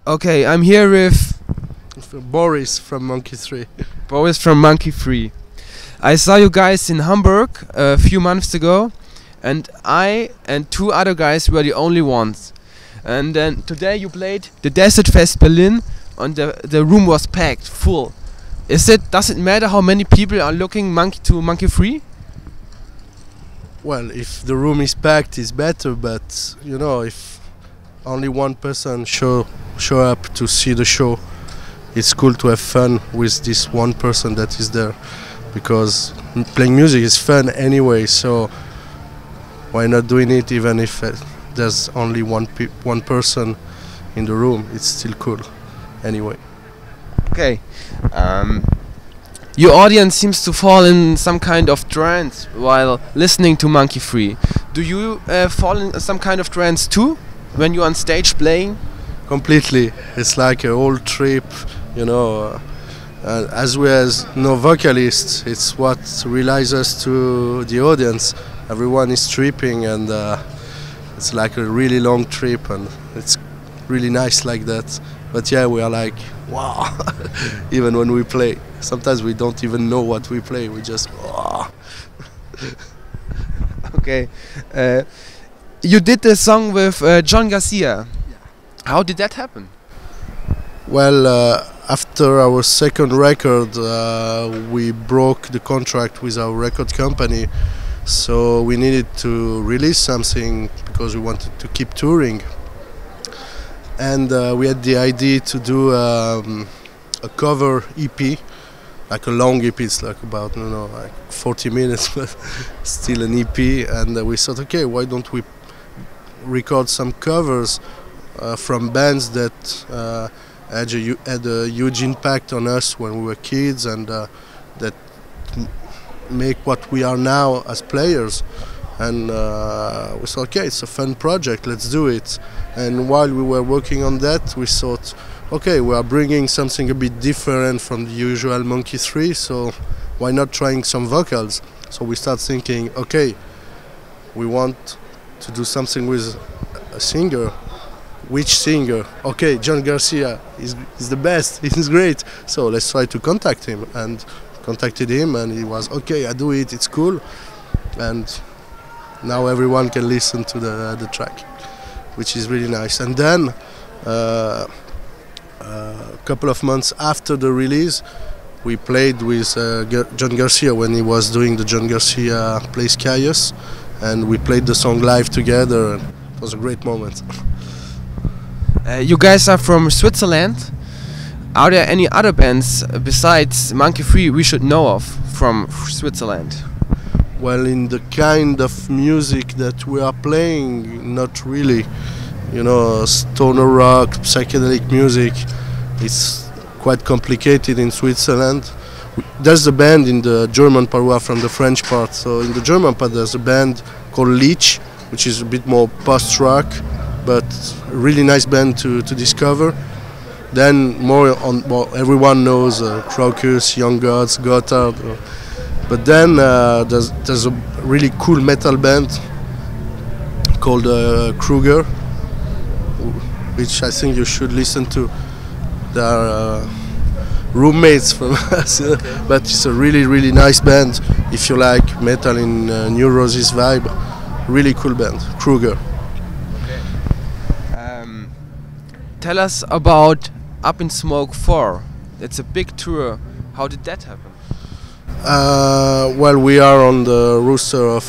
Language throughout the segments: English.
Okay, I'm here with Boris from Monkey3. Boris from Monkey3. I saw you guys in Hamburg a few months ago, and I and two other guys were the only ones. And then today you played the Desertfest Berlin, and the room was packed, full. Does it matter how many people are looking to Monkey3? Well, if the room is packed, it's better. But you know, if only one person show up to see the show, it's cool to have fun with this one person that is there, because playing music is fun anyway. So why not doing it even if there's only one person in the room? It's still cool anyway. Okay. Your audience seems to fall in some kind of trance while listening to Monkey3. Do you fall in some kind of trance too when you're on stage playing? Completely. It's like a whole trip, you know. As we as no vocalists, it's what realizes to the audience. Everyone is tripping, and it's like a really long trip, and it's really nice like that. But yeah, we are like, wow, even when we play. Sometimes we don't even know what we play, we just, wow. Okay. You did the song with John Garcia. Yeah. How did that happen? Well, after our second record, we broke the contract with our record company, so we needed to release something because we wanted to keep touring. And we had the idea to do a cover EP, like a long EP. It's like about, like 40 minutes, but still an EP. And we thought, okay, why don't we record some covers from bands that had a huge impact on us when we were kids, and that make what we are now as players. And we thought, okay, it's a fun project, let's do it. And while we were working on that, we thought, okay, we are bringing something a bit different from the usual Monkey3, so why not trying some vocals? So we start thinking, okay, we want to do something with a singer. Which singer? Okay, John Garcia is the best, he's great. So let's try to contact him. And contacted him, and he was, okay, I do it, it's cool. And now everyone can listen to the track, which is really nice. And then a couple of months after the release, we played with John Garcia when he was doing the John Garcia Plays Chaos, and we played the song live together, and it was a great moment. You guys are from Switzerland. Are there any other bands besides Monkey3 we should know of from Switzerland? Well, in the kind of music that we are playing, not really. You know, stoner rock, psychedelic music, it's quite complicated in Switzerland. There's a band in the German part, we are from the French part. So in the German part there's a band called Leech, which is a bit more post-rock, but a really nice band to discover. Then everyone knows Crocus, Young Gods, Gotthard. But then there's a really cool metal band called Kruger, which I think you should listen to. They are roommates from us, but it's a really, really nice band if you like metal in New Roses vibe. Really cool band, Kruger. Tell us about Up in Smoke 4. It's a big tour. How did that happen? Well, we are on the roster of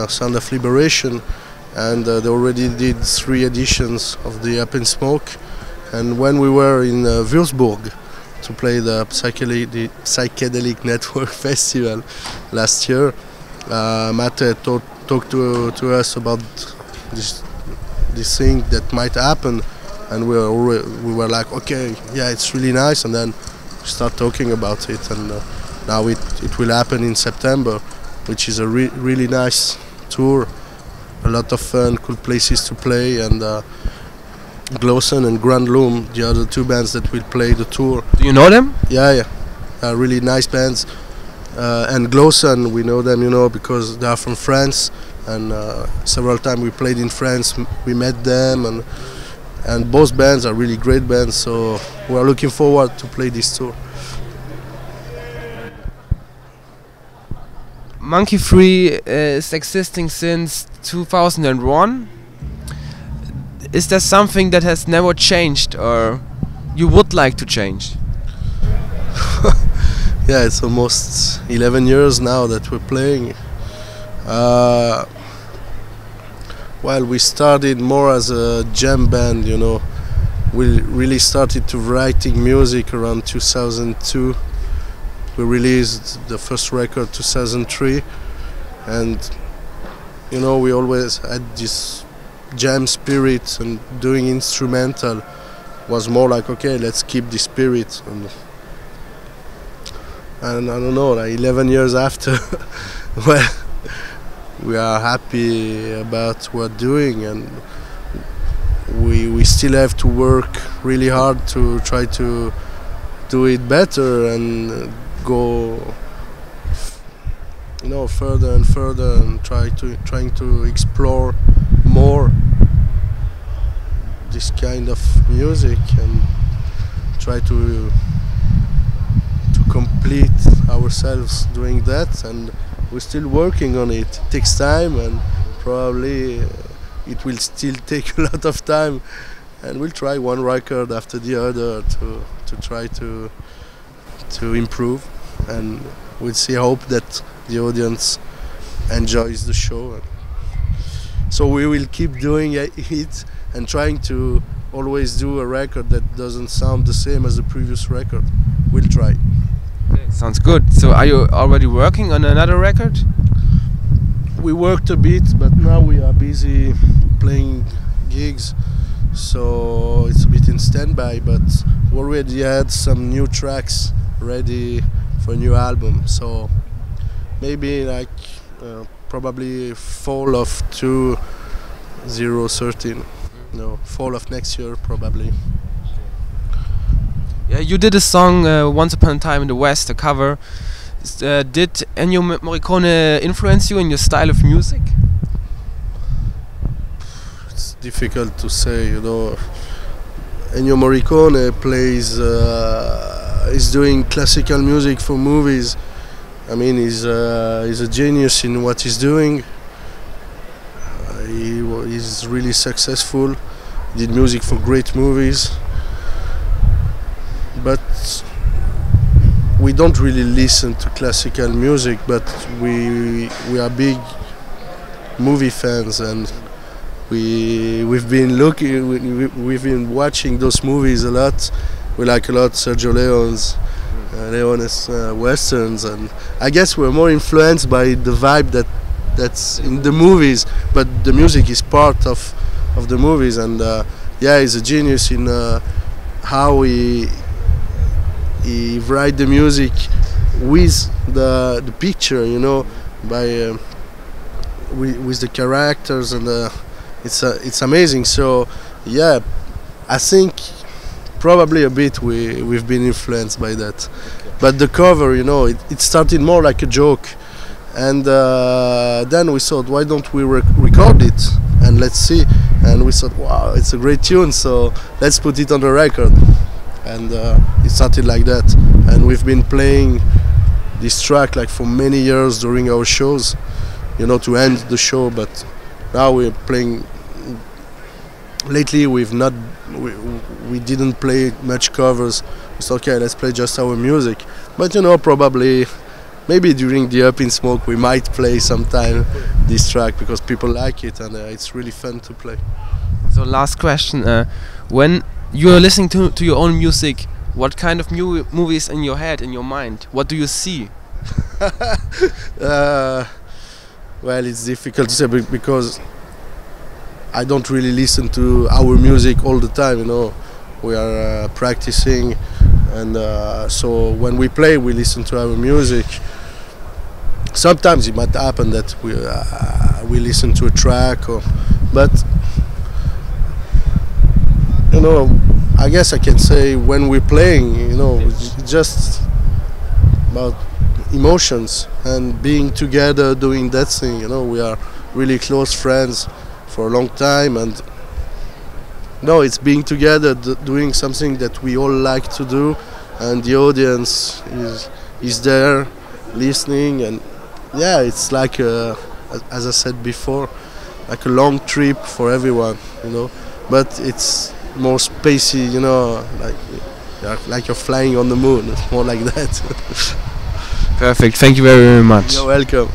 Sound of Liberation, and they already did 3 editions of the Up in Smoke. And when we were in Würzburg to play the Psychedelic Network Festival last year, Mate talked to us about this thing that might happen, and we were like, okay, yeah, it's really nice, and then we start talking about it, and now it will happen in September, which is a really nice tour, a lot of fun, cool places to play, and Glowson and Grand Loom, the other 2 bands that will play the tour. Do you know them? Yeah, really nice bands. And Glowson, we know them, because they are from France, and several times we played in France, we met them, and and both bands are really great bands, so we are looking forward to play this tour. Monkey3 is existing since 2001. Is there something that has never changed or you would like to change? Yeah, it's almost 11 years now that we're playing. Well, we started more as a jam band, you know. We really started to writing music around 2002. We released the first record 2003, and you know, we always had this jam spirit, and doing instrumental was more like, okay, let's keep the spirit. And I don't know, like 11 years after, well, we are happy about what we're doing, and we still have to work really hard to try to do it better and go, you know, further and further, and trying to explore more this kind of music and try to complete ourselves doing that. And we're still working on it. It takes time, and probably it will still take a lot of time, and we'll try one record after the other to try to improve, and we'll see. Hope that the audience enjoys the show. So we will keep doing it and trying to always do a record that doesn't sound the same as the previous record. We'll try. Okay, sounds good. So are you already working on another record? We worked a bit, but now we are busy playing gigs, so it's a bit in standby, but we already had some new tracks ready for a new album, so maybe like probably fall of 2013, no, fall of next year probably. Yeah, you did a song Once Upon a Time in the West, a cover. Did Ennio Morricone influence you in your style of music? It's difficult to say, you know. Ennio Morricone plays, is doing classical music for movies. I mean, he's a genius in what he's doing. He's really successful. He did music for great movies. But we don't really listen to classical music, but we are big movie fans, and we've been watching those movies a lot. We like a lot Sergio Leone's westerns, and I guess we're more influenced by the vibe that's in the movies, but the music is part of the movies. And yeah, he's a genius in how he write the music with the picture, you know, by with the characters, and it's amazing. So yeah, I think probably a bit we've been influenced by that. But the cover, you know, it started more like a joke, and then we thought, why don't we record it and let's see. And we thought, wow, it's a great tune, so let's put it on the record. And it started like that, and we've been playing this track like for many years during our shows, you know, to end the show. But now we're playing. Lately we didn't play much covers. We thought, okay, let's play just our music. But you know, probably maybe during the Up in Smoke we might play sometime this track, because people like it, and it's really fun to play. So last question, when you're listening to your own music, what kind of movies in your head, in your mind? What do you see? Well, it's difficult to say, because I don't really listen to our music all the time, you know. We are practicing, and so when we play we listen to our music. Sometimes it might happen that we listen to a track, but you know, I guess I can say when we're playing, you know, it's just about emotions and being together doing that thing, you know. We are really close friends for a long time, and No, it's being together, doing something that we all like to do, and the audience is there, listening, and yeah, it's like as I said before, like a long trip for everyone, you know. But it's more spacey, you know, like you're flying on the moon. It's more like that. Perfect. Thank you very, very much. You're welcome.